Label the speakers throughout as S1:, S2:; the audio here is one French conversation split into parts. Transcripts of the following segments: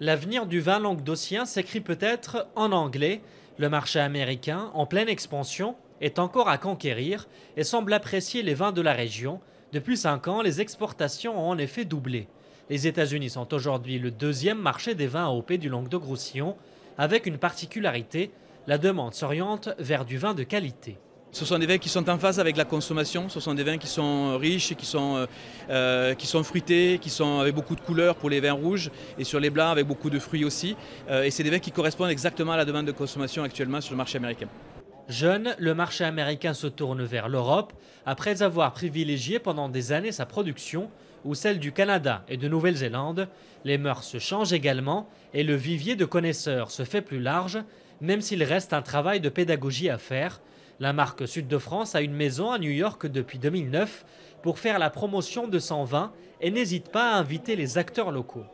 S1: L'avenir du vin languedocien s'écrit peut-être en anglais. Le marché américain, en pleine expansion, est encore à conquérir et semble apprécier les vins de la région. Depuis 5 ans, les exportations ont en effet doublé. Les États-Unis sont aujourd'hui le deuxième marché des vins AOP du Languedoc-Roussillon, avec une particularité, la demande s'oriente vers du vin de qualité.
S2: Ce sont des vins qui sont en phase avec la consommation, ce sont des vins qui sont riches, qui sont fruités, qui sont avec beaucoup de couleurs pour les vins rouges et sur les blancs avec beaucoup de fruits aussi. Et c'est des vins qui correspondent exactement à la demande de consommation actuellement sur le marché américain.
S1: Jeune, le marché américain se tourne vers l'Europe après avoir privilégié pendant des années sa production ou celle du Canada et de Nouvelle-Zélande. Les mœurs changent également et le vivier de connaisseurs se fait plus large, même s'il reste un travail de pédagogie à faire. La marque Sud de France a une maison à New York depuis 2009 pour faire la promotion de son vin et n'hésite pas à inviter les acteurs locaux.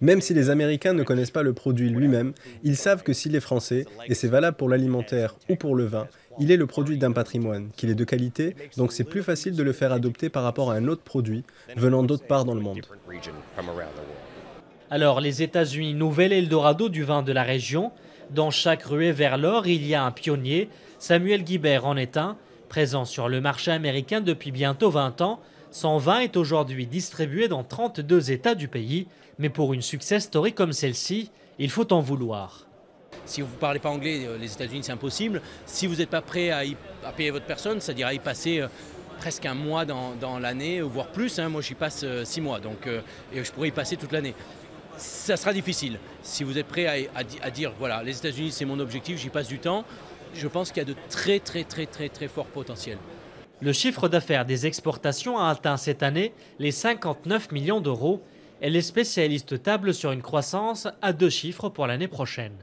S3: Même si les Américains ne connaissent pas le produit lui-même, ils savent que s'il est français, et c'est valable pour l'alimentaire ou pour le vin, il est le produit d'un patrimoine, qu'il est de qualité, donc c'est plus facile de le faire adopter par rapport à un autre produit venant d'autre part dans le monde.
S1: Alors les États-Unis, nouvel Eldorado du vin de la région. Dans chaque ruée vers l'or, il y a un pionnier. Samuel Guibert en est un. Présent sur le marché américain depuis bientôt 20 ans, son vin est aujourd'hui distribué dans 32 États du pays. Mais pour une success story comme celle-ci, il faut en vouloir.
S4: Si vous ne parlez pas anglais, les États-Unis, c'est impossible. Si vous n'êtes pas prêt à payer votre personne, c'est-à-dire à y passer presque un mois dans l'année, voire plus. Moi, j'y passe 6 mois, donc et je pourrais y passer toute l'année. Ça sera difficile. Si vous êtes prêt à dire, voilà, les États-Unis, c'est mon objectif, j'y passe du temps, je pense qu'il y a de très forts potentiels.
S1: Le chiffre d'affaires des exportations a atteint cette année les 59 millions d'euros et les spécialistes tablent sur une croissance à 2 chiffres pour l'année prochaine.